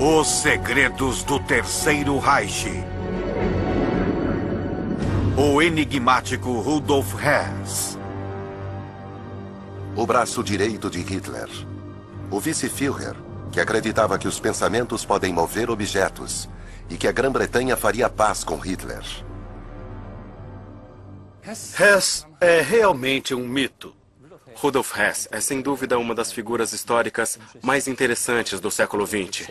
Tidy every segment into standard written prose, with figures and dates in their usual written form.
Os segredos do Terceiro Reich. O enigmático Rudolf Hess. O braço direito de Hitler. O vice-Führer, que acreditava que os pensamentos podem mover objetos e que a Grã-Bretanha faria paz com Hitler. Hess é realmente um mito. Rudolf Hess é sem dúvida uma das figuras históricas mais interessantes do século XX.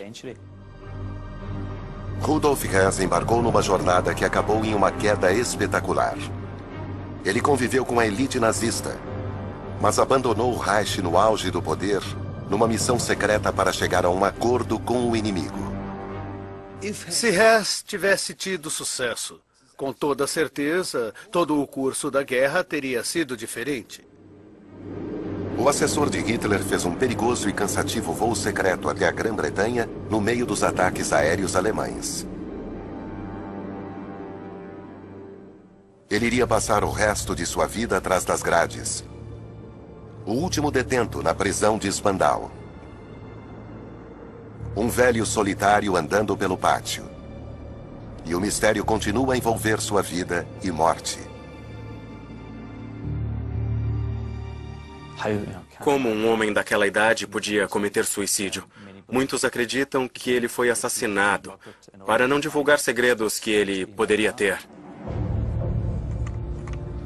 Rudolf Hess embarcou numa jornada que acabou em uma queda espetacular. Ele conviveu com a elite nazista, mas abandonou o Reich no auge do poder numa missão secreta para chegar a um acordo com o inimigo. Se Hess tivesse tido sucesso, com toda certeza, todo o curso da guerra teria sido diferente. O assessor de Hitler fez um perigoso e cansativo voo secreto até a Grã-Bretanha no meio dos ataques aéreos alemães. Ele iria passar o resto de sua vida atrás das grades. O último detento na prisão de Spandau. Um velho solitário andando pelo pátio. E o mistério continua a envolver sua vida e morte. Como um homem daquela idade podia cometer suicídio? Muitos acreditam que ele foi assassinado para não divulgar segredos que ele poderia ter.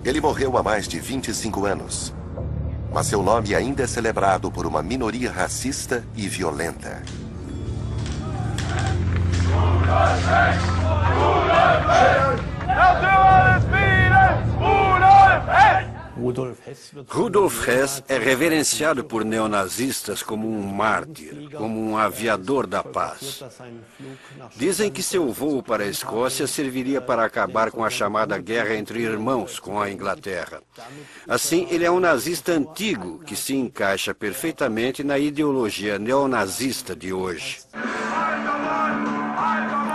Ele morreu há mais de 25 anos. Mas seu nome ainda é celebrado por uma minoria racista e violenta. Rudolf Hess é reverenciado por neonazistas como um mártir, como um aviador da paz. Dizem que seu voo para a Escócia serviria para acabar com a chamada guerra entre irmãos com a Inglaterra. Assim, ele é um nazista antigo que se encaixa perfeitamente na ideologia neonazista de hoje.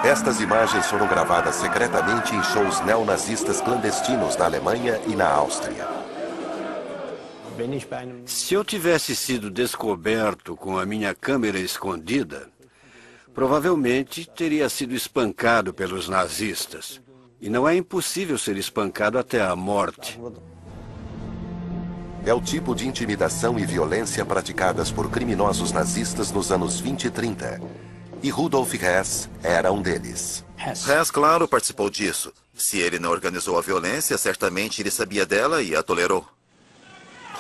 Estas imagens foram gravadas secretamente em shows neonazistas clandestinos na Alemanha e na Áustria. Se eu tivesse sido descoberto com a minha câmera escondida, provavelmente teria sido espancado pelos nazistas. E não é impossível ser espancado até a morte. É o tipo de intimidação e violência praticadas por criminosos nazistas nos anos 20 e 30. E Rudolf Hess era um deles. Hess, claro, participou disso. Se ele não organizou a violência, certamente ele sabia dela e a tolerou.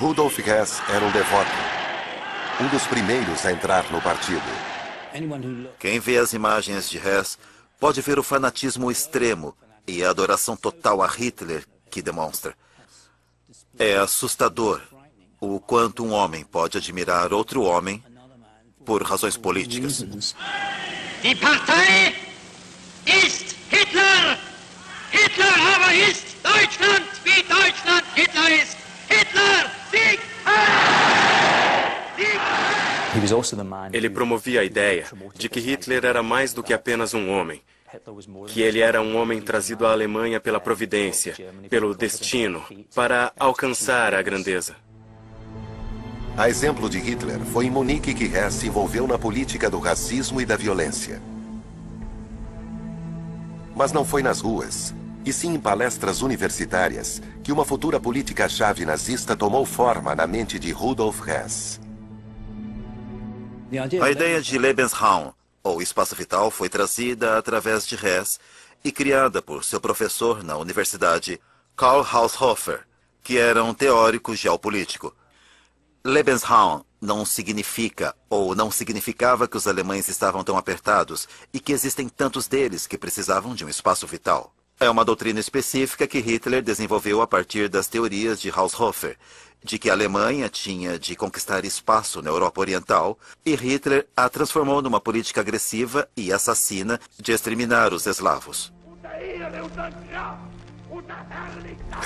Rudolf Hess era um devoto. Um dos primeiros a entrar no partido. Quem vê as imagens de Hess pode ver o fanatismo extremo e a adoração total a Hitler que demonstra. É assustador o quanto um homem pode admirar outro homem por razões políticas. Die Partei ist Hitler! Hitler aber ist Deutschland, wie Deutschland Hitler ist! Hitler! Sieg! Ele promovia a ideia de que Hitler era mais do que apenas um homem. Que ele era um homem trazido à Alemanha pela providência, pelo destino, para alcançar a grandeza. A exemplo de Hitler, foi em Munique que Hess se envolveu na política do racismo e da violência. Mas não foi nas ruas, e sim em palestras universitárias, que uma futura política-chave nazista tomou forma na mente de Rudolf Hess. A ideia de Lebensraum, ou espaço vital, foi trazida através de Hess e criada por seu professor na universidade, Karl Haushofer, que era um teórico geopolítico. Lebensraum não significa ou não significava que os alemães estavam tão apertados e que existem tantos deles que precisavam de um espaço vital. É uma doutrina específica que Hitler desenvolveu a partir das teorias de Haushofer, de que a Alemanha tinha de conquistar espaço na Europa Oriental, e Hitler a transformou numa política agressiva e assassina de exterminar os eslavos.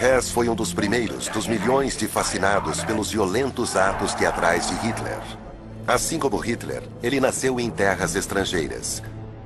Hess foi um dos primeiros dos milhões de fascinados pelos violentos atos teatrais de Hitler. Assim como Hitler, ele nasceu em terras estrangeiras.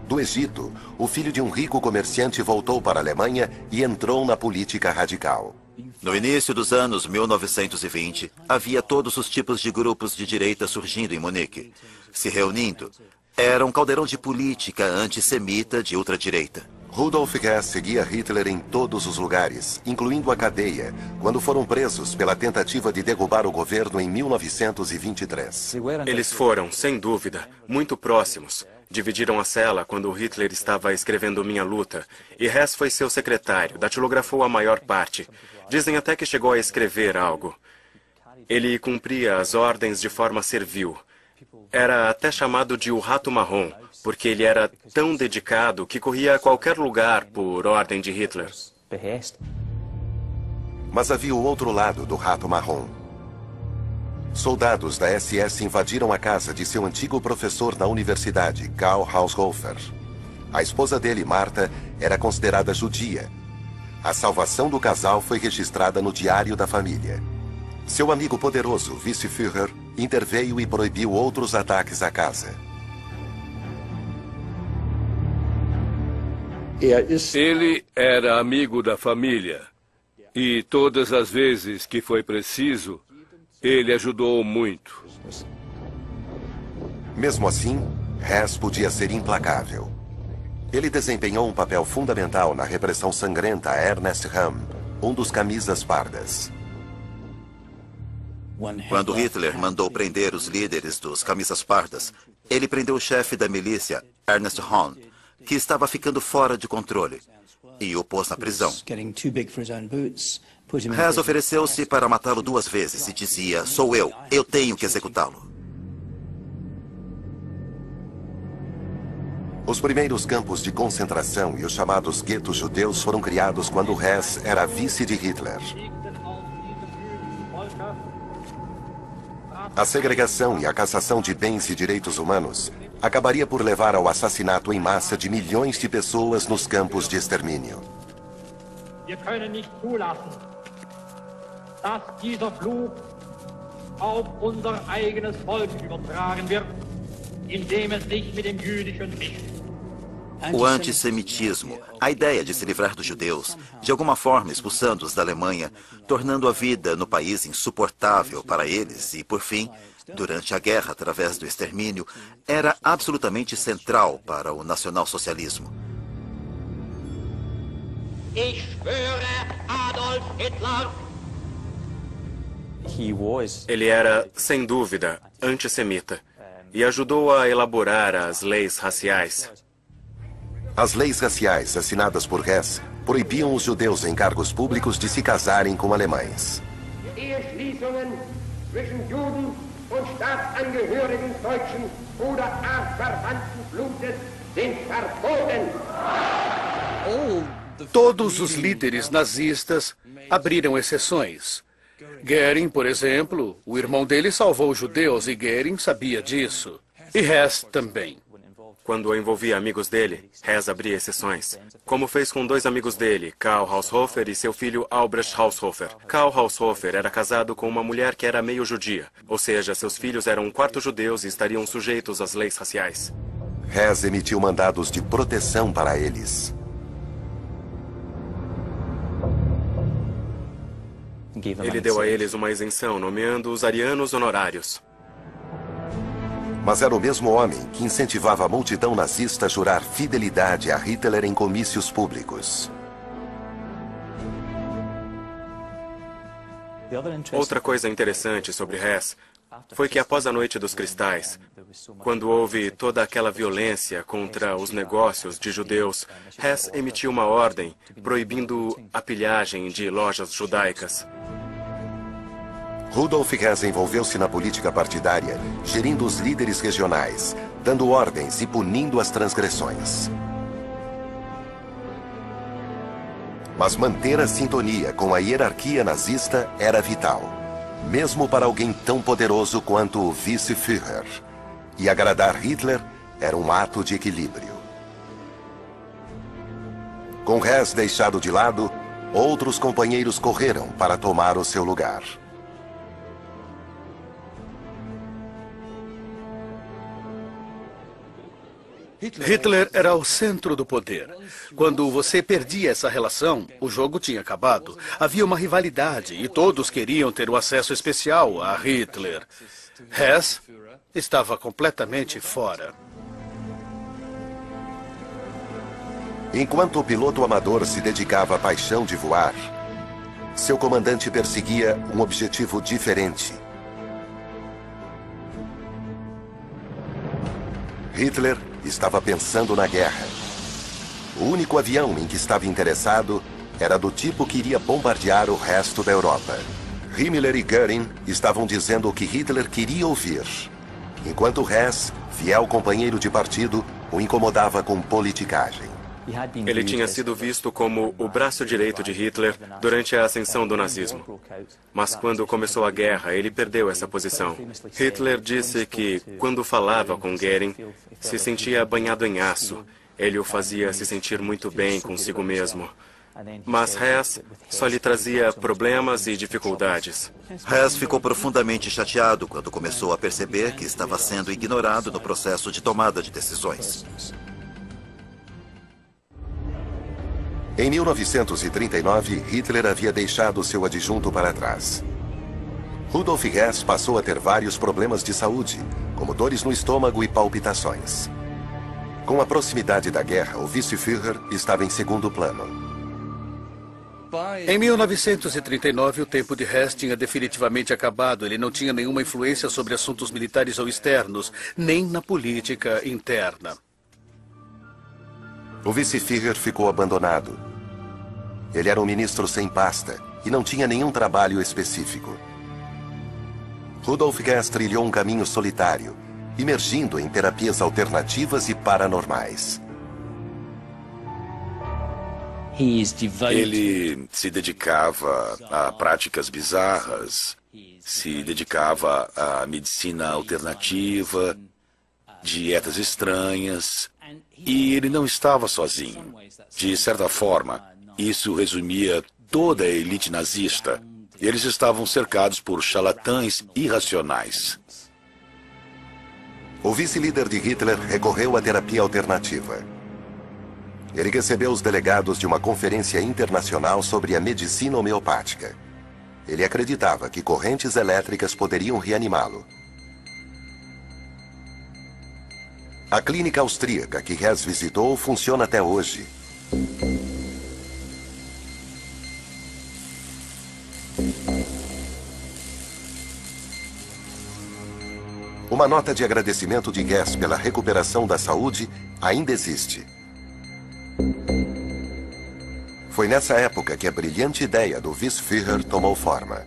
Do Egito, o filho de um rico comerciante voltou para a Alemanha e entrou na política radical. No início dos anos 1920, havia todos os tipos de grupos de direita surgindo em Munique, se reunindo. Era um caldeirão de política antissemita de ultradireita. Rudolf Hess seguia Hitler em todos os lugares, incluindo a cadeia, quando foram presos pela tentativa de derrubar o governo em 1923. Eles foram, sem dúvida, muito próximos. Dividiram a cela quando Hitler estava escrevendo Minha Luta, e Hess foi seu secretário, datilografou a maior parte. Dizem até que chegou a escrever algo. Ele cumpria as ordens de forma servil. Era até chamado de o Rato Marrom, porque ele era tão dedicado que corria a qualquer lugar por ordem de Hitler. Mas havia o outro lado do Rato Marrom. Soldados da SS invadiram a casa de seu antigo professor na universidade, Karl Haushofer. A esposa dele, Marta, era considerada judia. A salvação do casal foi registrada no Diário da Família. Seu amigo poderoso, vice-führer, interveio e proibiu outros ataques à casa. Ele era amigo da família. E todas as vezes que foi preciso, ele ajudou muito. Mesmo assim, Hess podia ser implacável. Ele desempenhou um papel fundamental na repressão sangrenta a Ernest Röhm, um dos camisas pardas. Quando Hitler mandou prender os líderes dos camisas pardas, ele prendeu o chefe da milícia, Ernest Röhm, que estava ficando fora de controle, e o pôs na prisão. Hess ofereceu-se para matá-lo 2 vezes e dizia: sou eu tenho que executá-lo. Os primeiros campos de concentração e os chamados guetos judeus foram criados quando Hess era vice de Hitler. A segregação e a cassação de bens e direitos humanos acabaria por levar ao assassinato em massa de milhões de pessoas nos campos de extermínio. Wir können nicht zulassen, dass dieser Fluch auf unser eigenes Volk übertragen wird, indem es sich mit dem Jüdischen mischt. O antissemitismo, a ideia de se livrar dos judeus, de alguma forma expulsando-os da Alemanha, tornando a vida no país insuportável para eles e, por fim, durante a guerra através do extermínio, era absolutamente central para o nacionalsocialismo. Ich schwöre Adolf Hitler. Ele era, sem dúvida, antissemita e ajudou a elaborar as leis raciais. As leis raciais assinadas por Hess proibiam os judeus em cargos públicos de se casarem com alemães. Eheschließungen zwischen Juden und Staatsangehörigen deutschen oder artverwandten Blutes sind verboten. Todos os líderes nazistas abriram exceções. Goering, por exemplo, o irmão dele salvou os judeus e Goering sabia disso. E Hess também. Quando envolvia amigos dele, Hess abria exceções. Como fez com 2 amigos dele, Karl Haushofer e seu filho Albrecht Haushofer. Karl Haushofer era casado com uma mulher que era meio judia. Ou seja, seus filhos eram 1/4 judeus e estariam sujeitos às leis raciais. Hess emitiu mandados de proteção para eles. Ele deu a eles uma isenção, nomeando-os arianos honorários. Mas era o mesmo homem que incentivava a multidão nazista a jurar fidelidade a Hitler em comícios públicos. Outra coisa interessante sobre Hess foi que após a Noite dos Cristais, quando houve toda aquela violência contra os negócios de judeus, Hess emitiu uma ordem proibindo a pilhagem de lojas judaicas. Rudolf Hess envolveu-se na política partidária, gerindo os líderes regionais, dando ordens e punindo as transgressões. Mas manter a sintonia com a hierarquia nazista era vital, mesmo para alguém tão poderoso quanto o vice-führer. E agradar Hitler era um ato de equilíbrio. Com Hess deixado de lado, outros companheiros correram para tomar o seu lugar. Hitler era o centro do poder. Quando você perdia essa relação, o jogo tinha acabado. Havia uma rivalidade e todos queriam ter o acesso especial a Hitler. Hess estava completamente fora. Enquanto o piloto amador se dedicava à paixão de voar, seu comandante perseguia um objetivo diferente. Hitler estava pensando na guerra. O único avião em que estava interessado era do tipo que iria bombardear o resto da Europa. Himmler e Göring estavam dizendo o que Hitler queria ouvir, enquanto Hess, fiel companheiro de partido, o incomodava com politicagem. Ele tinha sido visto como o braço direito de Hitler durante a ascensão do nazismo. Mas quando começou a guerra, ele perdeu essa posição. Hitler disse que, quando falava com Göring, se sentia banhado em aço. Ele o fazia se sentir muito bem consigo mesmo. Mas Hess só lhe trazia problemas e dificuldades. Hess ficou profundamente chateado quando começou a perceber que estava sendo ignorado no processo de tomada de decisões. Em 1939, Hitler havia deixado seu adjunto para trás. Rudolf Hess passou a ter vários problemas de saúde, como dores no estômago e palpitações. Com a proximidade da guerra, o vice-Führer estava em segundo plano. Em 1939, o tempo de Hess tinha definitivamente acabado. Ele não tinha nenhuma influência sobre assuntos militares ou externos, nem na política interna. O vice-Führer ficou abandonado. Ele era um ministro sem pasta e não tinha nenhum trabalho específico. Rudolf Hess trilhou um caminho solitário, imergindo em terapias alternativas e paranormais. Ele se dedicava a práticas bizarras, se dedicava à medicina alternativa, dietas estranhas, e ele não estava sozinho. De certa forma, isso resumia toda a elite nazista. Eles estavam cercados por charlatães irracionais. O vice-líder de Hitler recorreu à terapia alternativa. Ele recebeu os delegados de uma conferência internacional sobre a medicina homeopática. Ele acreditava que correntes elétricas poderiam reanimá-lo. A clínica austríaca que Hess visitou funciona até hoje. Uma nota de agradecimento de Hess pela recuperação da saúde ainda existe. Foi nessa época que a brilhante ideia do vice-Führer tomou forma.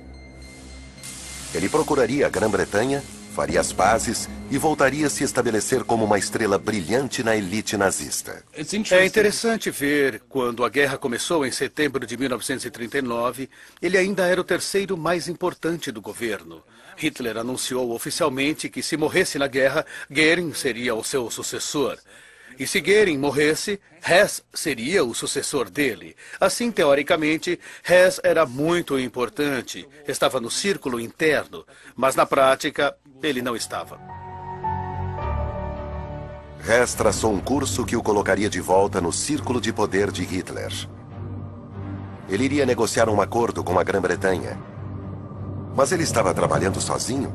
Ele procuraria a Grã-Bretanha, faria as pazes e voltaria a se estabelecer como uma estrela brilhante na elite nazista. É interessante ver, quando a guerra começou em setembro de 1939, ele ainda era o terceiro mais importante do governo. Hitler anunciou oficialmente que, se morresse na guerra, Göring seria o seu sucessor. E se Göring morresse, Hess seria o sucessor dele. Assim, teoricamente, Hess era muito importante. Estava no círculo interno, mas na prática, ele não estava. Hess traçou um curso que o colocaria de volta no círculo de poder de Hitler. Ele iria negociar um acordo com a Grã-Bretanha. Mas ele estava trabalhando sozinho?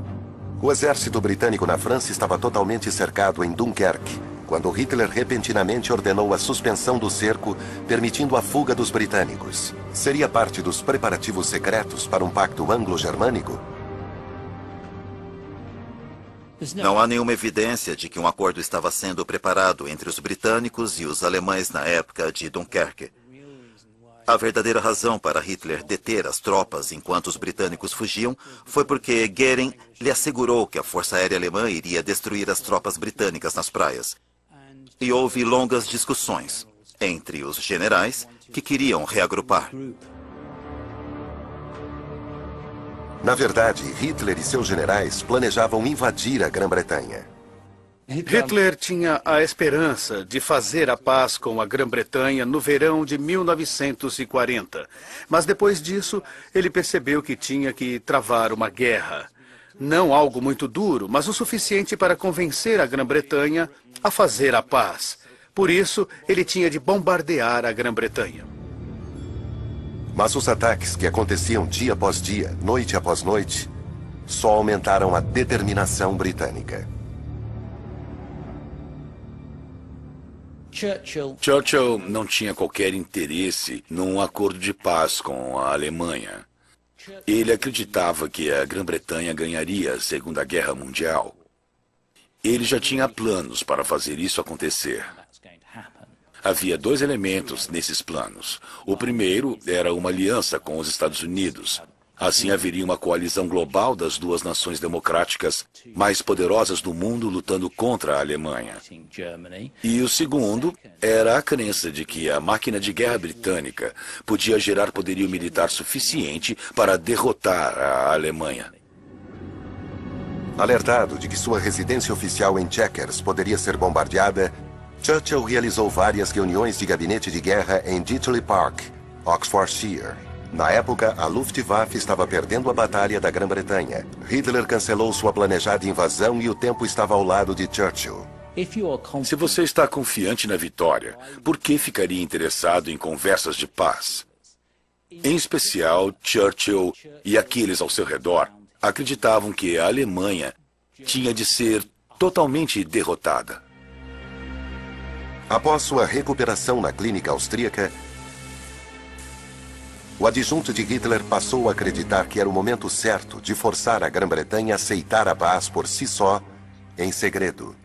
O exército britânico na França estava totalmente cercado em Dunkerque, quando Hitler repentinamente ordenou a suspensão do cerco, permitindo a fuga dos britânicos. Seria parte dos preparativos secretos para um pacto anglo-germânico? Não há nenhuma evidência de que um acordo estava sendo preparado entre os britânicos e os alemães na época de Dunkerque. A verdadeira razão para Hitler deter as tropas enquanto os britânicos fugiam foi porque Göring lhe assegurou que a Força Aérea Alemã iria destruir as tropas britânicas nas praias. E houve longas discussões entre os generais que queriam reagrupar. Na verdade, Hitler e seus generais planejavam invadir a Grã-Bretanha. Hitler tinha a esperança de fazer a paz com a Grã-Bretanha no verão de 1940. Mas depois disso, ele percebeu que tinha que travar uma guerra. Não algo muito duro, mas o suficiente para convencer a Grã-Bretanha a fazer a paz. Por isso, ele tinha de bombardear a Grã-Bretanha. Mas os ataques que aconteciam dia após dia, noite após noite, só aumentaram a determinação britânica. Churchill não tinha qualquer interesse num acordo de paz com a Alemanha. Ele acreditava que a Grã-Bretanha ganharia a Segunda Guerra Mundial. Ele já tinha planos para fazer isso acontecer. Havia dois elementos nesses planos. O primeiro era uma aliança com os Estados Unidos. Assim haveria uma coalizão global das duas nações democráticas mais poderosas do mundo lutando contra a Alemanha. E o segundo era a crença de que a máquina de guerra britânica podia gerar poderio militar suficiente para derrotar a Alemanha. Alertado de que sua residência oficial em Chequers poderia ser bombardeada, Churchill realizou várias reuniões de gabinete de guerra em Ditchley Park, Oxfordshire. Na época, a Luftwaffe estava perdendo a batalha da Grã-Bretanha. Hitler cancelou sua planejada invasão e o tempo estava ao lado de Churchill. Se você está confiante na vitória, por que ficaria interessado em conversas de paz? Em especial, Churchill e aqueles ao seu redor acreditavam que a Alemanha tinha de ser totalmente derrotada. Após sua recuperação na clínica austríaca, o adjunto de Hitler passou a acreditar que era o momento certo de forçar a Grã-Bretanha a aceitar a paz por si só, em segredo.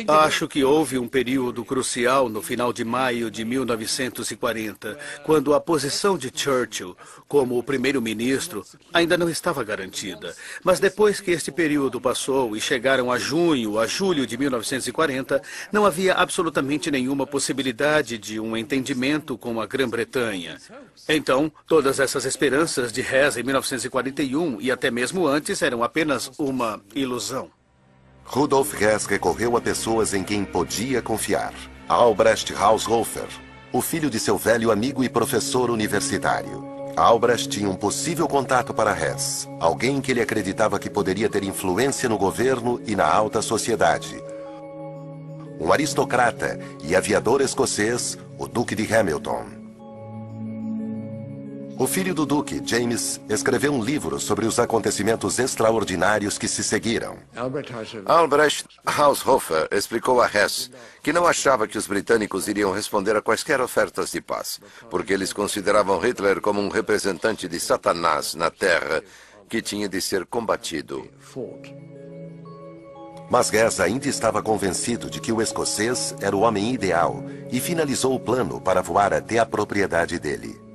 Acho que houve um período crucial no final de maio de 1940, quando a posição de Churchill como o primeiro-ministro ainda não estava garantida. Mas depois que este período passou e chegaram a junho, a julho de 1940, não havia absolutamente nenhuma possibilidade de um entendimento com a Grã-Bretanha. Então, todas essas esperanças de Hess em 1941 e até mesmo antes eram apenas uma ilusão. Rudolf Hess recorreu a pessoas em quem podia confiar. Albrecht Haushofer, o filho de seu velho amigo e professor universitário. Albrecht tinha um possível contato para Hess, alguém que ele acreditava que poderia ter influência no governo e na alta sociedade. Um aristocrata e aviador escocês, o Duque de Hamilton. O filho do Duque, James, escreveu um livro sobre os acontecimentos extraordinários que se seguiram. Albrecht Haushofer explicou a Hess que não achava que os britânicos iriam responder a quaisquer ofertas de paz, porque eles consideravam Hitler como um representante de Satanás na Terra que tinha de ser combatido. Mas Hess ainda estava convencido de que o escocês era o homem ideal e finalizou o plano para voar até a propriedade dele.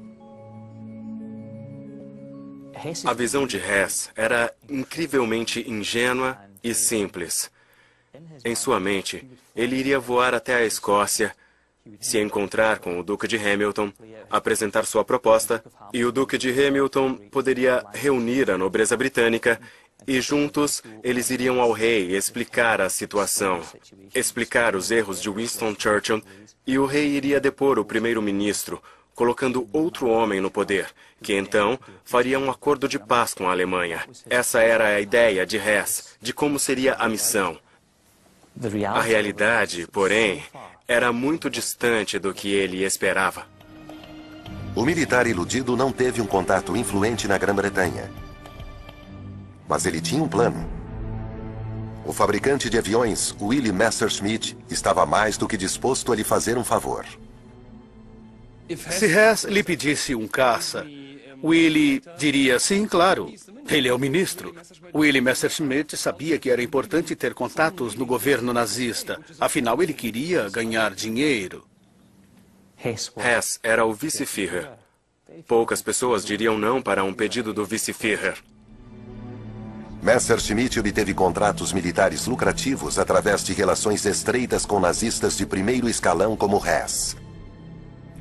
A visão de Hess era incrivelmente ingênua e simples. Em sua mente, ele iria voar até a Escócia, se encontrar com o Duque de Hamilton, apresentar sua proposta, e o Duque de Hamilton poderia reunir a nobreza britânica e juntos eles iriam ao rei explicar a situação, explicar os erros de Winston Churchill, e o rei iria depor o primeiro-ministro, colocando outro homem no poder, que então faria um acordo de paz com a Alemanha. Essa era a ideia de Hess, de como seria a missão. A realidade, porém, era muito distante do que ele esperava. O militar iludido não teve um contato influente na Grã-Bretanha. Mas ele tinha um plano. O fabricante de aviões, Willy Messerschmitt, estava mais do que disposto a lhe fazer um favor. Se Hess lhe pedisse um caça, Willy diria sim, claro. Ele é o ministro. Willy Messerschmitt sabia que era importante ter contatos no governo nazista. Afinal, ele queria ganhar dinheiro. Hess era o vice-Führer. Poucas pessoas diriam não para um pedido do vice-Führer. Messerschmitt obteve contratos militares lucrativos através de relações estreitas com nazistas de primeiro escalão como Hess.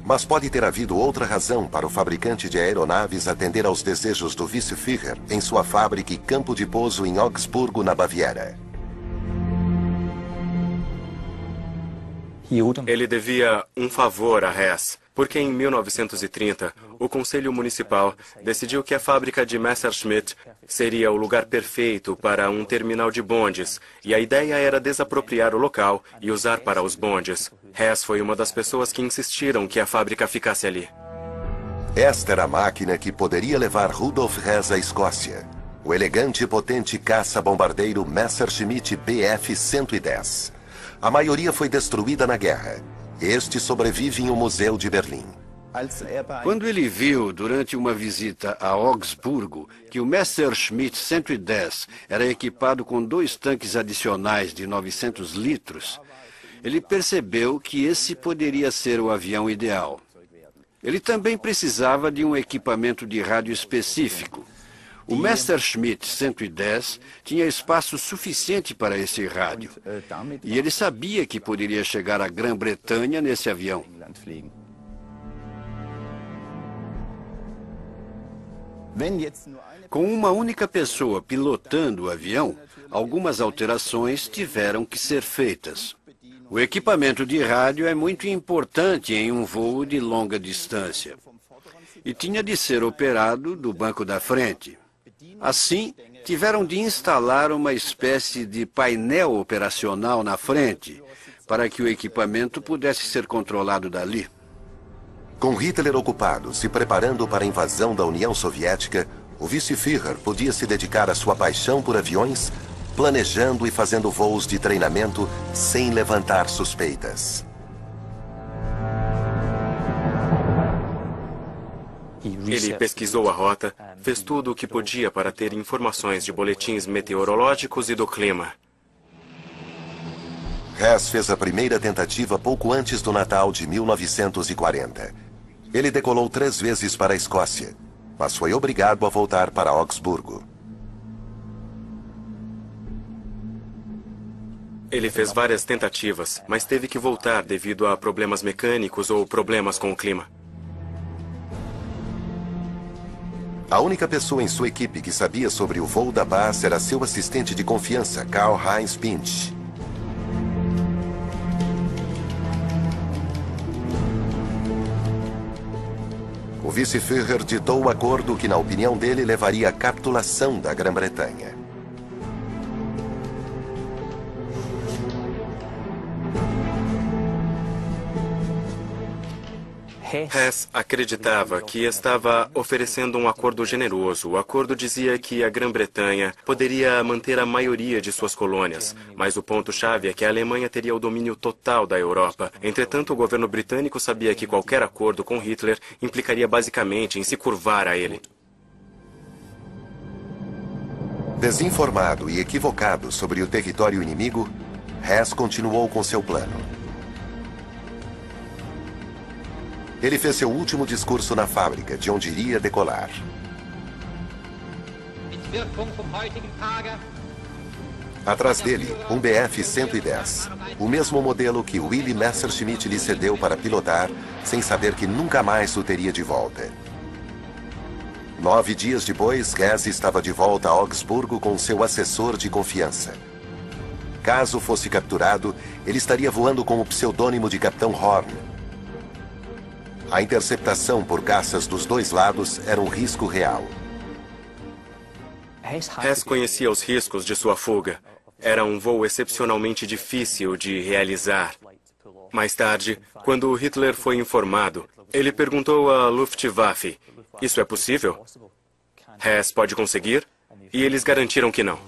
Mas pode ter havido outra razão para o fabricante de aeronaves atender aos desejos do vice-Führer em sua fábrica e campo de pouso em Augsburgo, na Baviera. Ele devia um favor a Hess, porque em 1930, o Conselho Municipal decidiu que a fábrica de Messerschmitt seria o lugar perfeito para um terminal de bondes, e a ideia era desapropriar o local e usar para os bondes. Hess foi uma das pessoas que insistiram que a fábrica ficasse ali. Esta era a máquina que poderia levar Rudolf Hess à Escócia. O elegante e potente caça-bombardeiro Messerschmitt Bf-110. A maioria foi destruída na guerra. Este sobrevive em um museu de Berlim. Quando ele viu, durante uma visita a Augsburgo, que o Messerschmitt 110 era equipado com 2 tanques adicionais de 900 litros, ele percebeu que esse poderia ser o avião ideal. Ele também precisava de um equipamento de rádio específico. O Messerschmitt 110 tinha espaço suficiente para esse rádio. E ele sabia que poderia chegar à Grã-Bretanha nesse avião. Com uma única pessoa pilotando o avião, algumas alterações tiveram que ser feitas. O equipamento de rádio é muito importante em um voo de longa distância. E tinha de ser operado do banco da frente. Assim, tiveram de instalar uma espécie de painel operacional na frente, para que o equipamento pudesse ser controlado dali. Com Hitler ocupado, se preparando para a invasão da União Soviética, o vice-Führer podia se dedicar à sua paixão por aviões, planejando e fazendo voos de treinamento sem levantar suspeitas. Ele pesquisou a rota, fez tudo o que podia para ter informações de boletins meteorológicos e do clima. Hess fez a primeira tentativa pouco antes do Natal de 1940. Ele decolou 3 vezes para a Escócia, mas foi obrigado a voltar para Augsburgo. Ele fez várias tentativas, mas teve que voltar devido a problemas mecânicos ou problemas com o clima. A única pessoa em sua equipe que sabia sobre o voo da paz era seu assistente de confiança, Karl-Heinz Pinch. O vice-Führer ditou o acordo que, na opinião dele, levaria à capitulação da Grã-Bretanha. Hess acreditava que estava oferecendo um acordo generoso. O acordo dizia que a Grã-Bretanha poderia manter a maioria de suas colônias, mas o ponto-chave é que a Alemanha teria o domínio total da Europa. Entretanto, o governo britânico sabia que qualquer acordo com Hitler implicaria basicamente em se curvar a ele. Desinformado e equivocado sobre o território inimigo, Hess continuou com seu plano. Ele fez seu último discurso na fábrica, de onde iria decolar. Atrás dele, um Bf-110, o mesmo modelo que Willy Messerschmitt lhe cedeu para pilotar, sem saber que nunca mais o teria de volta. 9 dias depois, Hess estava de volta a Augsburgo com seu assessor de confiança. Caso fosse capturado, ele estaria voando com o pseudônimo de Capitão Horn. A interceptação por caças dos 2 lados era um risco real. Hess conhecia os riscos de sua fuga. Era um voo excepcionalmente difícil de realizar. Mais tarde, quando Hitler foi informado, ele perguntou à Luftwaffe: "Isso é possível? Hess pode conseguir?" E eles garantiram que não.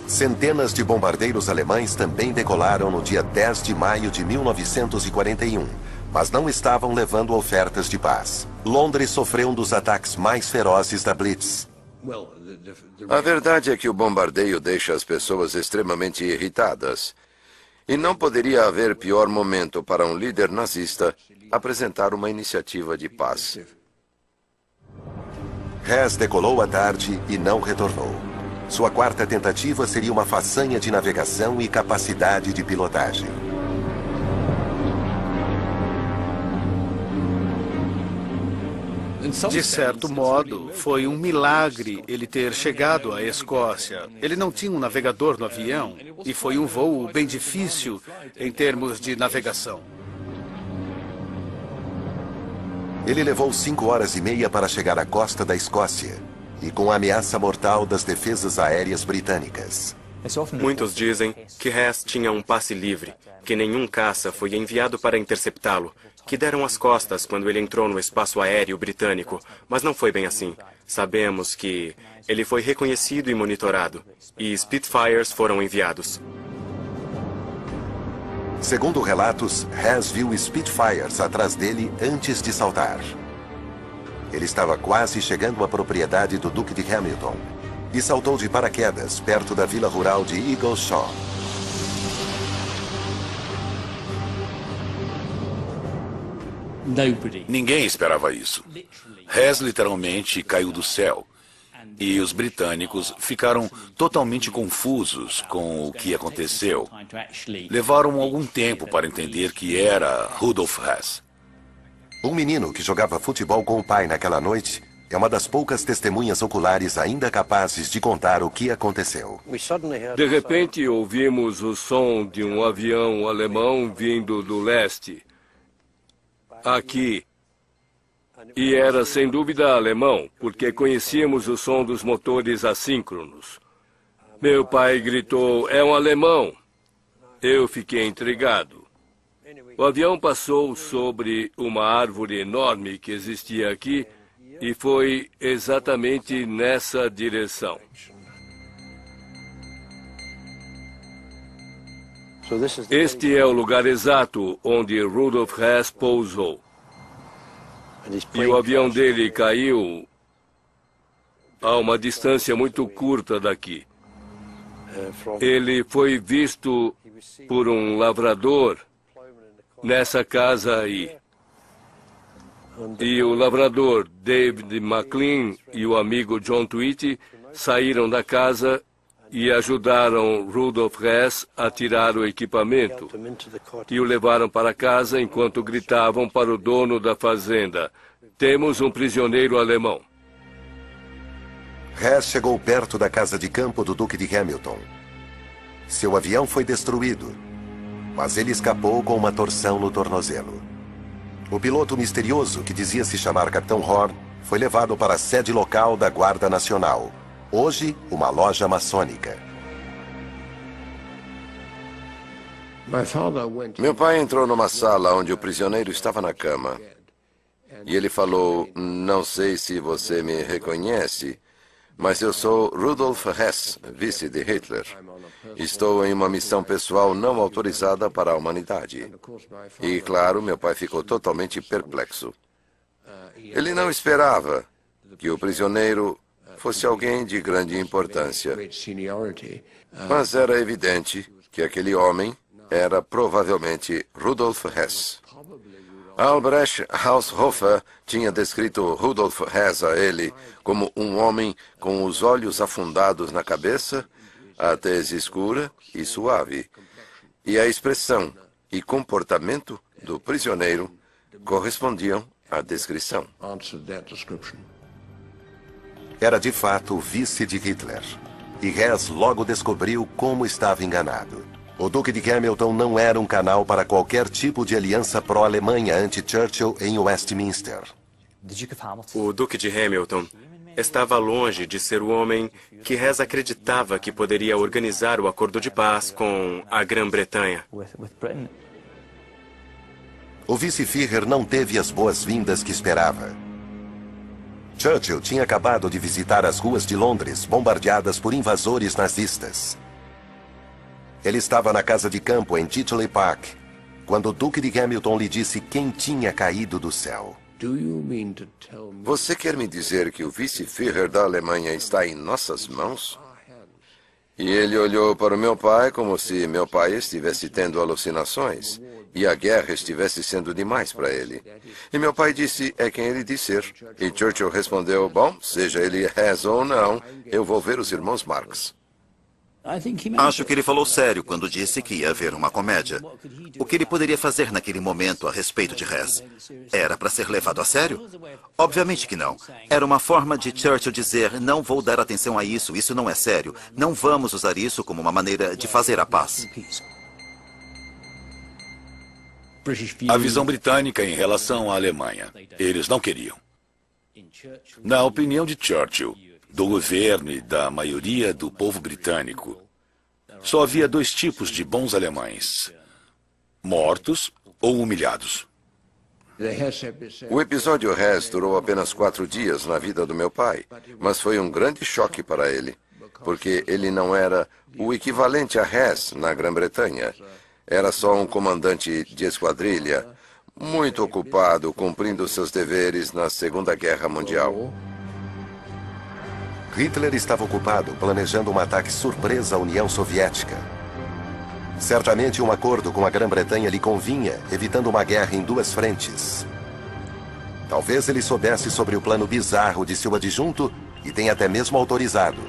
Centenas de bombardeiros alemães também decolaram no dia 10 de maio de 1941. Mas não estavam levando ofertas de paz. Londres sofreu um dos ataques mais ferozes da Blitz. A verdade é que o bombardeio deixa as pessoas extremamente irritadas. E não poderia haver pior momento para um líder nazista apresentar uma iniciativa de paz. Hess decolou à tarde e não retornou. Sua 4ª tentativa seria uma façanha de navegação e capacidade de pilotagem. De certo modo, foi um milagre ele ter chegado à Escócia. Ele não tinha um navegador no avião e foi um voo bem difícil em termos de navegação. Ele levou 5 horas e meia para chegar à costa da Escócia e com a ameaça mortal das defesas aéreas britânicas. Muitos dizem que Hess tinha um passe livre, que nenhum caça foi enviado para interceptá-lo, que deram as costas quando ele entrou no espaço aéreo britânico, mas não foi bem assim. Sabemos que ele foi reconhecido e monitorado, e Spitfires foram enviados. Segundo relatos, Hess viu Spitfires atrás dele antes de saltar. Ele estava quase chegando à propriedade do Duque de Hamilton e saltou de paraquedas perto da vila rural de Eagleshaw. Ninguém esperava isso. Hess literalmente caiu do céu. E os britânicos ficaram totalmente confusos com o que aconteceu. Levaram algum tempo para entender que era Rudolf Hess. Um menino que jogava futebol com o pai naquela noite é uma das poucas testemunhas oculares ainda capazes de contar o que aconteceu. De repente, ouvimos o som de um avião alemão vindo do leste. Aqui. E era sem dúvida alemão, porque conhecíamos o som dos motores assíncronos. Meu pai gritou, é um alemão. Eu fiquei intrigado. O avião passou sobre uma árvore enorme que existia aqui e foi exatamente nessa direção. Este é o lugar exato onde Rudolf Hess pousou. E o avião dele caiu a uma distância muito curta daqui. Ele foi visto por um lavrador nessa casa aí. E o lavrador David McLean e o amigo John Tweedy saíram da casa e ajudaram Rudolf Hess a tirar o equipamento e o levaram para casa enquanto gritavam para o dono da fazenda, temos um prisioneiro alemão. Hess chegou perto da casa de campo do Duque de Hamilton. Seu avião foi destruído, mas ele escapou com uma torção no tornozelo. O piloto misterioso, que dizia se chamar Capitão Horn, foi levado para a sede local da Guarda Nacional. Hoje, uma loja maçônica. Meu pai entrou numa sala onde o prisioneiro estava na cama. E ele falou, não sei se você me reconhece, mas eu sou Rudolf Hess, vice de Hitler. Estou em uma missão pessoal não autorizada para a humanidade. E, claro, meu pai ficou totalmente perplexo. Ele não esperava que o prisioneiro fosse alguém de grande importância. Mas era evidente que aquele homem era provavelmente Rudolf Hess. Albrecht Haushofer tinha descrito Rudolf Hess a ele como um homem com os olhos afundados na cabeça, a tez escura e suave. E a expressão e comportamento do prisioneiro correspondiam à descrição. Era de fato o vice de Hitler. E Hess logo descobriu como estava enganado. O Duque de Hamilton não era um canal para qualquer tipo de aliança pró-Alemanha anti-Churchill em Westminster. O Duque de Hamilton estava longe de ser o homem que Hess acreditava que poderia organizar o acordo de paz com a Grã-Bretanha. O vice-Führer não teve as boas-vindas que esperava. Churchill tinha acabado de visitar as ruas de Londres, bombardeadas por invasores nazistas. Ele estava na casa de campo em Titchley Park, quando o Duque de Hamilton lhe disse quem tinha caído do céu. Você quer me dizer que o vice-Führer da Alemanha está em nossas mãos? E ele olhou para o meu pai como se meu pai estivesse tendo alucinações e a guerra estivesse sendo demais para ele. E meu pai disse, é quem ele disser. E Churchill respondeu, bom, seja ele Hess ou não, eu vou ver os irmãos Marx. Acho que ele falou sério quando disse que ia haver uma comédia. O que ele poderia fazer naquele momento a respeito de Hess? Era para ser levado a sério? Obviamente que não. Era uma forma de Churchill dizer, não vou dar atenção a isso, isso não é sério. Não vamos usar isso como uma maneira de fazer a paz. A visão britânica em relação à Alemanha. Eles não queriam. Na opinião de Churchill, do governo e da maioria do povo britânico, só havia dois tipos de bons alemães: mortos ou humilhados. O episódio Hess durou apenas 4 dias na vida do meu pai, mas foi um grande choque para ele, porque ele não era o equivalente a Hess na Grã-Bretanha. Era só um comandante de esquadrilha, muito ocupado cumprindo seus deveres na Segunda Guerra Mundial. Hitler estava ocupado planejando um ataque surpresa à União Soviética. Certamente um acordo com a Grã-Bretanha lhe convinha, evitando uma guerra em duas frentes. Talvez ele soubesse sobre o plano bizarro de seu adjunto e tenha até mesmo autorizado.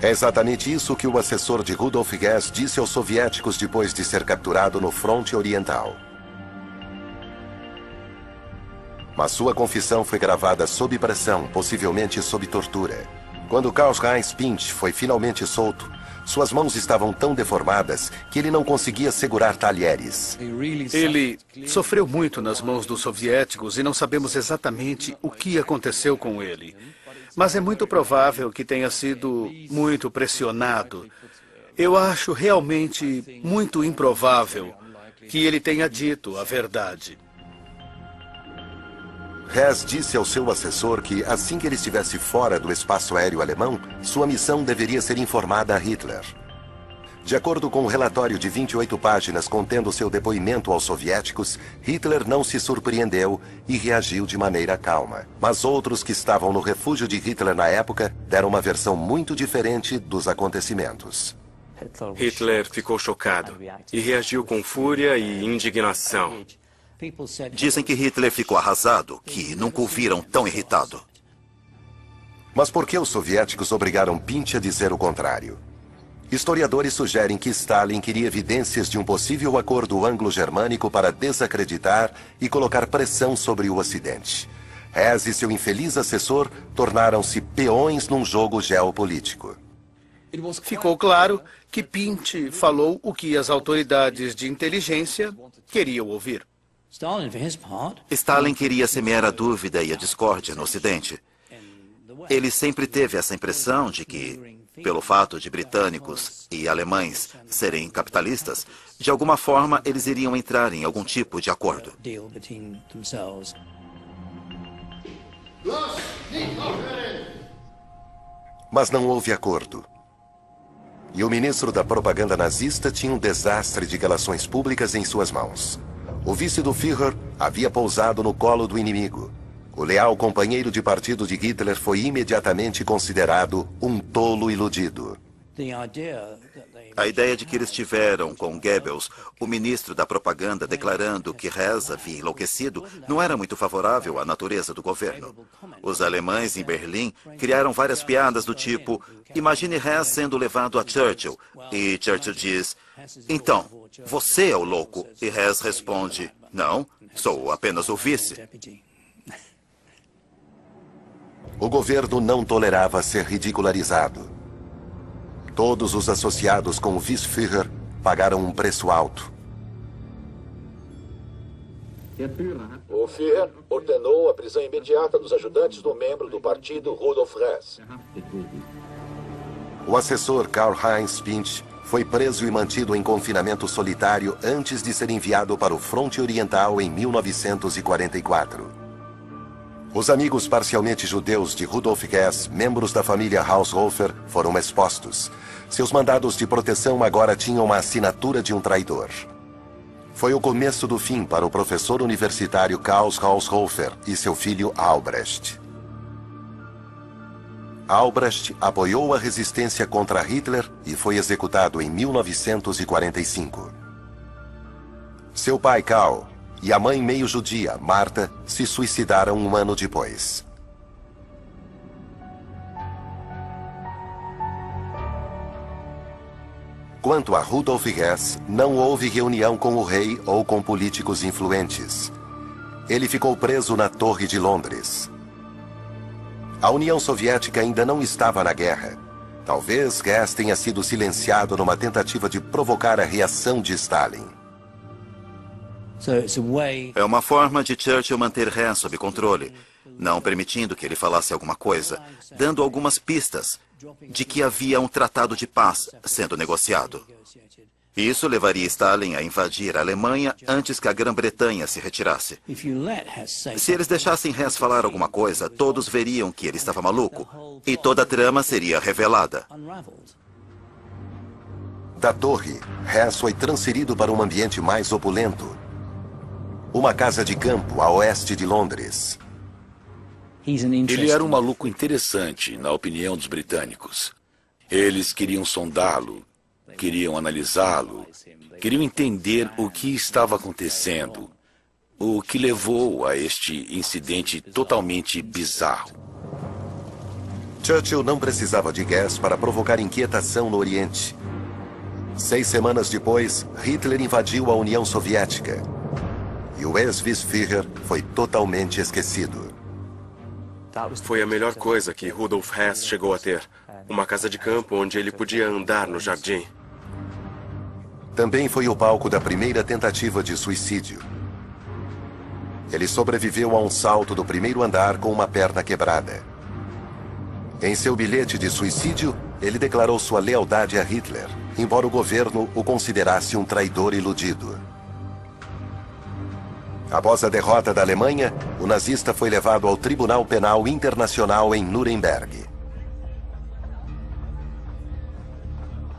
É exatamente isso que o assessor de Rudolf Hess disse aos soviéticos depois de ser capturado no fronte oriental. Mas sua confissão foi gravada sob pressão, possivelmente sob tortura. Quando Karl-Heinz Pintsch foi finalmente solto, suas mãos estavam tão deformadas que ele não conseguia segurar talheres. Ele sofreu muito nas mãos dos soviéticos e não sabemos exatamente o que aconteceu com ele. Mas é muito provável que tenha sido muito pressionado. Eu acho realmente muito improvável que ele tenha dito a verdade. Hess disse ao seu assessor que, assim que ele estivesse fora do espaço aéreo alemão, sua missão deveria ser informada a Hitler. De acordo com um relatório de 28 páginas contendo seu depoimento aos soviéticos, Hitler não se surpreendeu e reagiu de maneira calma. Mas outros que estavam no refúgio de Hitler na época deram uma versão muito diferente dos acontecimentos. Hitler ficou chocado e reagiu com fúria e indignação. Dizem que Hitler ficou arrasado, que nunca o viram tão irritado. Mas por que os soviéticos obrigaram Pintsch a dizer o contrário? Historiadores sugerem que Stalin queria evidências de um possível acordo anglo-germânico para desacreditar e colocar pressão sobre o Ocidente. Hess e seu infeliz assessor tornaram-se peões num jogo geopolítico. Ficou claro que Pintsch falou o que as autoridades de inteligência queriam ouvir. Stalin queria semear a dúvida e a discórdia no Ocidente. Ele sempre teve essa impressão de que, pelo fato de britânicos e alemães serem capitalistas, de alguma forma eles iriam entrar em algum tipo de acordo. Mas não houve acordo. E o ministro da propaganda nazista tinha um desastre de relações públicas em suas mãos. O vice do Führer havia pousado no colo do inimigo. O leal companheiro de partido de Hitler foi imediatamente considerado um tolo iludido. A ideia de que eles tiveram com Goebbels, o ministro da propaganda, declarando que Hess havia enlouquecido, não era muito favorável à natureza do governo. Os alemães em Berlim criaram várias piadas do tipo: imagine Hess sendo levado a Churchill. E Churchill diz: então, você é o louco. E Hess responde: não, sou apenas o vice. O governo não tolerava ser ridicularizado. Todos os associados com o vice-Führer pagaram um preço alto. O Führer ordenou a prisão imediata dos ajudantes do membro do partido Rudolf Hess. O assessor Karl-Heinz Pintsch foi preso e mantido em confinamento solitário antes de ser enviado para o fronte oriental em 1944. Os amigos parcialmente judeus de Rudolf Hess, membros da família Haushofer, foram expostos. Seus mandados de proteção agora tinham uma assinatura de um traidor. Foi o começo do fim para o professor universitário Karl Haushofer e seu filho Albrecht. Albrecht apoiou a resistência contra Hitler e foi executado em 1945. Seu pai Karl e a mãe meio-judia, Marta, se suicidaram um ano depois. Quanto a Rudolf Hess, não houve reunião com o rei ou com políticos influentes. Ele ficou preso na Torre de Londres. A União Soviética ainda não estava na guerra. Talvez Hess tenha sido silenciado numa tentativa de provocar a reação de Stalin. É uma forma de Churchill manter Hess sob controle, não permitindo que ele falasse alguma coisa, dando algumas pistas de que havia um tratado de paz sendo negociado. Isso levaria Stalin a invadir a Alemanha antes que a Grã-Bretanha se retirasse. Se eles deixassem Hess falar alguma coisa, todos veriam que ele estava maluco, e toda a trama seria revelada. Da torre, Hess foi transferido para um ambiente mais opulento. Uma casa de campo a oeste de Londres. Ele era um maluco interessante, na opinião dos britânicos. Eles queriam sondá-lo, queriam analisá-lo, queriam entender o que estava acontecendo, o que levou a este incidente totalmente bizarro. Churchill não precisava de Hess para provocar inquietação no Oriente. 6 semanas depois, Hitler invadiu a União Soviética. E o ex-Vice-Führer foi totalmente esquecido. Foi a melhor coisa que Rudolf Hess chegou a ter. Uma casa de campo onde ele podia andar no jardim. Também foi o palco da primeira tentativa de suicídio. Ele sobreviveu a um salto do primeiro andar com uma perna quebrada. Em seu bilhete de suicídio, ele declarou sua lealdade a Hitler, embora o governo o considerasse um traidor iludido. Após a derrota da Alemanha, o nazista foi levado ao Tribunal Penal Internacional em Nuremberg.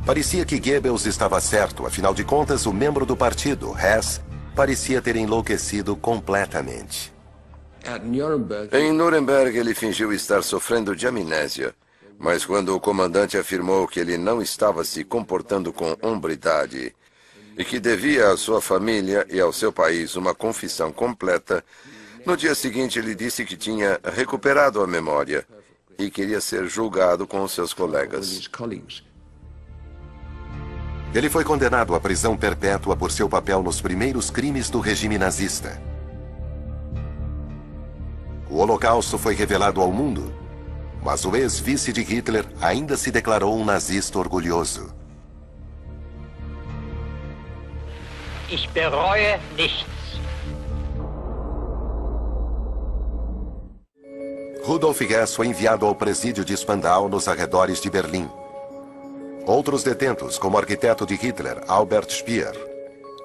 Parecia que Goebbels estava certo, afinal de contas, o membro do partido, Hess, parecia ter enlouquecido completamente. Em Nuremberg, ele fingiu estar sofrendo de amnésia, mas quando o comandante afirmou que ele não estava se comportando com hombridade e que devia à sua família e ao seu país uma confissão completa, no dia seguinte ele disse que tinha recuperado a memória e queria ser julgado com os seus colegas. Ele foi condenado à prisão perpétua por seu papel nos primeiros crimes do regime nazista. O Holocausto foi revelado ao mundo, mas o ex-vice de Hitler ainda se declarou um nazista orgulhoso. Ich bereue nichts. Rudolf Hess foi enviado ao presídio de Spandau, nos arredores de Berlim. Outros detentos, como o arquiteto de Hitler, Albert Speer,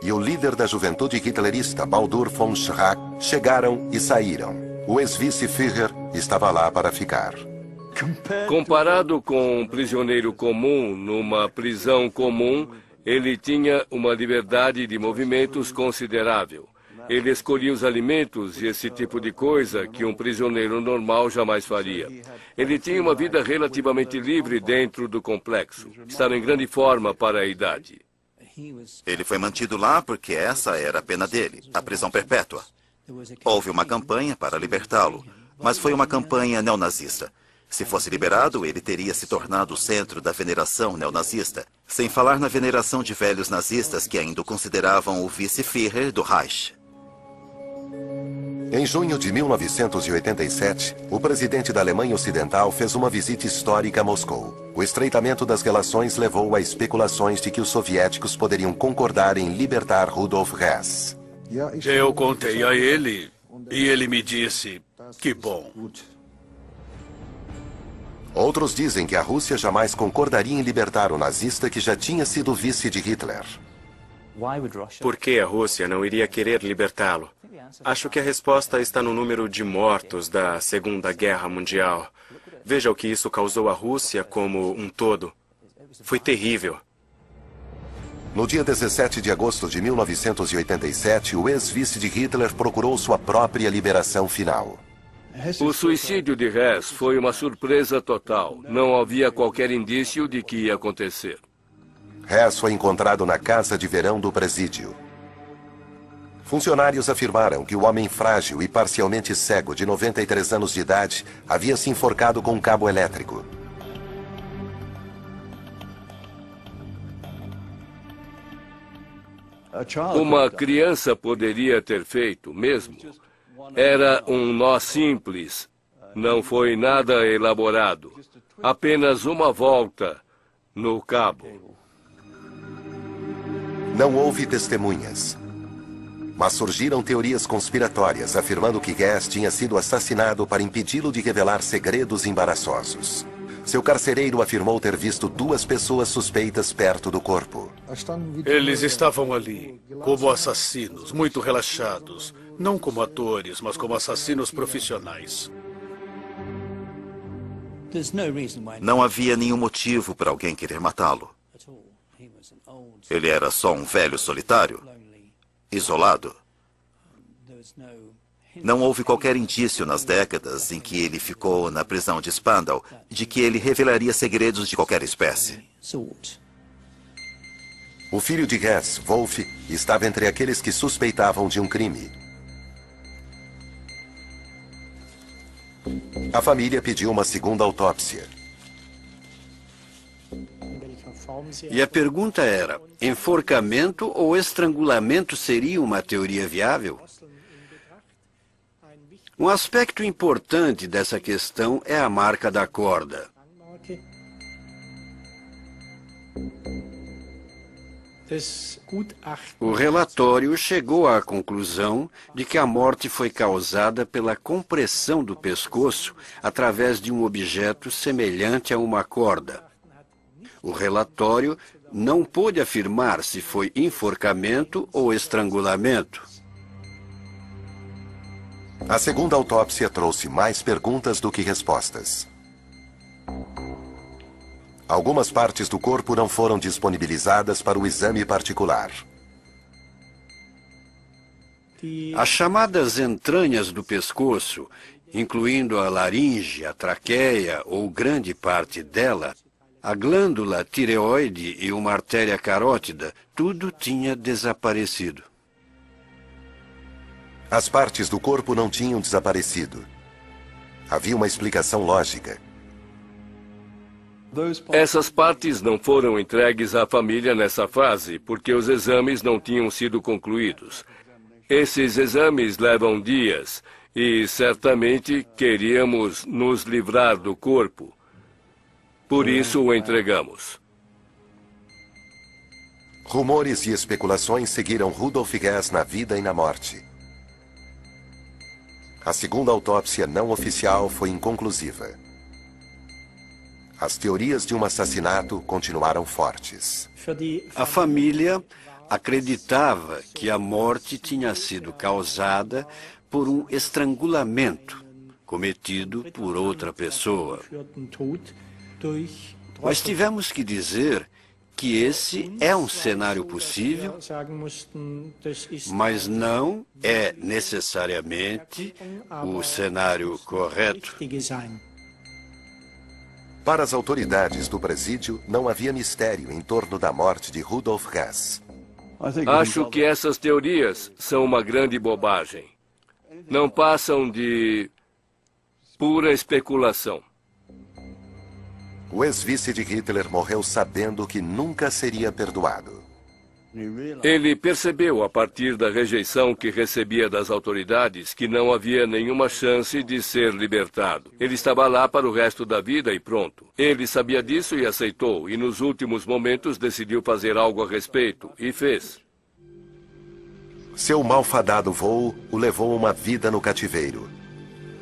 e o líder da juventude hitlerista, Baldur von Schirach, chegaram e saíram. O ex-vice-Führer estava lá para ficar. Comparado com um prisioneiro comum numa prisão comum, ele tinha uma liberdade de movimentos considerável. Ele escolhia os alimentos e esse tipo de coisa que um prisioneiro normal jamais faria. Ele tinha uma vida relativamente livre dentro do complexo. Estava em grande forma para a idade. Ele foi mantido lá porque essa era a pena dele, a prisão perpétua. Houve uma campanha para libertá-lo, mas foi uma campanha neonazista. Se fosse liberado, ele teria se tornado o centro da veneração neonazista, sem falar na veneração de velhos nazistas que ainda o consideravam o vice-Führer do Reich. Em junho de 1987, o presidente da Alemanha Ocidental fez uma visita histórica a Moscou. O estreitamento das relações levou a especulações de que os soviéticos poderiam concordar em libertar Rudolf Hess. Eu contei a ele e ele me disse, que bom. Outros dizem que a Rússia jamais concordaria em libertar o nazista que já tinha sido vice de Hitler. Por que a Rússia não iria querer libertá-lo? Acho que a resposta está no número de mortos da Segunda Guerra Mundial. Veja o que isso causou à Rússia como um todo. Foi terrível. No dia 17 de agosto de 1987, o ex-vice de Hitler procurou sua própria liberação final. O suicídio de Hess foi uma surpresa total. Não havia qualquer indício de que ia acontecer. Hess foi encontrado na casa de verão do presídio. Funcionários afirmaram que o homem frágil e parcialmente cego de 93 anos de idade havia se enforcado com um cabo elétrico. Uma criança poderia ter feito mesmo. Era um nó simples. Não foi nada elaborado. Apenas uma volta no cabo. Não houve testemunhas. Mas surgiram teorias conspiratórias afirmando que Hess tinha sido assassinado para impedi-lo de revelar segredos embaraçosos. Seu carcereiro afirmou ter visto 2 pessoas suspeitas perto do corpo. Eles estavam ali, como assassinos, muito relaxados. Não como atores, mas como assassinos profissionais. Não havia nenhum motivo para alguém querer matá-lo. Ele era só um velho solitário, isolado. Não houve qualquer indício nas décadas em que ele ficou na prisão de Spandau de que ele revelaria segredos de qualquer espécie. O filho de Hess, Wolf, estava entre aqueles que suspeitavam de um crime. A família pediu uma segunda autópsia. E a pergunta era, enforcamento ou estrangulamento seria uma teoria viável? Um aspecto importante dessa questão é a marca da corda. O relatório chegou à conclusão de que a morte foi causada pela compressão do pescoço através de um objeto semelhante a uma corda. O relatório não pôde afirmar se foi enforcamento ou estrangulamento. A segunda autópsia trouxe mais perguntas do que respostas. Algumas partes do corpo não foram disponibilizadas para o exame particular. As chamadas entranhas do pescoço, incluindo a laringe, a traqueia ou grande parte dela, a glândula tireoide e uma artéria carótida, tudo tinha desaparecido. As partes do corpo não tinham desaparecido. Havia uma explicação lógica. Essas partes não foram entregues à família nessa fase, porque os exames não tinham sido concluídos. Esses exames levam dias e certamente queríamos nos livrar do corpo. Por isso o entregamos. Rumores e especulações seguiram Rudolf Hess na vida e na morte. A segunda autópsia não oficial foi inconclusiva. As teorias de um assassinato continuaram fortes. A família acreditava que a morte tinha sido causada por um estrangulamento cometido por outra pessoa. Mas tivemos que dizer que esse é um cenário possível, mas não é necessariamente o cenário correto. Para as autoridades do presídio, não havia mistério em torno da morte de Rudolf Hess. Acho que essas teorias são uma grande bobagem. Não passam de pura especulação. O ex-vice de Hitler morreu sabendo que nunca seria perdoado. Ele percebeu, a partir da rejeição que recebia das autoridades, que não havia nenhuma chance de ser libertado. Ele estava lá para o resto da vida e pronto. Ele sabia disso e aceitou, e nos últimos momentos decidiu fazer algo a respeito, e fez. Seu malfadado voo o levou a uma vida no cativeiro.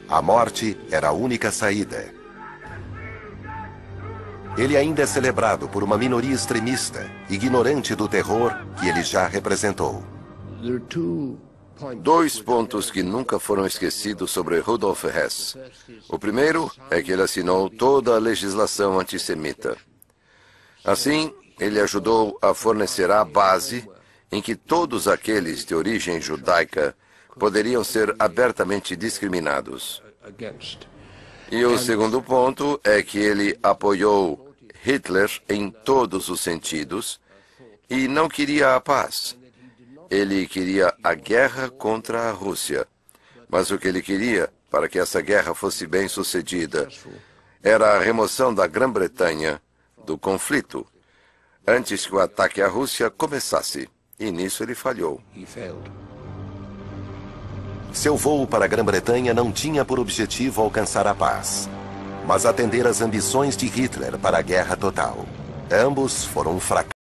A morte era a única saída. Ele ainda é celebrado por uma minoria extremista, ignorante do terror que ele já representou. 2 pontos que nunca foram esquecidos sobre Rudolf Hess. O primeiro é que ele assinou toda a legislação antissemita. Assim, ele ajudou a fornecer a base em que todos aqueles de origem judaica poderiam ser abertamente discriminados. E o segundo ponto é que ele apoiou Hitler em todos os sentidos e não queria a paz. Ele queria a guerra contra a Rússia. Mas o que ele queria, para que essa guerra fosse bem sucedida, era a remoção da Grã-Bretanha do conflito, antes que o ataque à Rússia começasse. E nisso ele falhou. Seu voo para a Grã-Bretanha não tinha por objetivo alcançar a paz, mas atender às ambições de Hitler para a guerra total. Ambos foram um fracasso.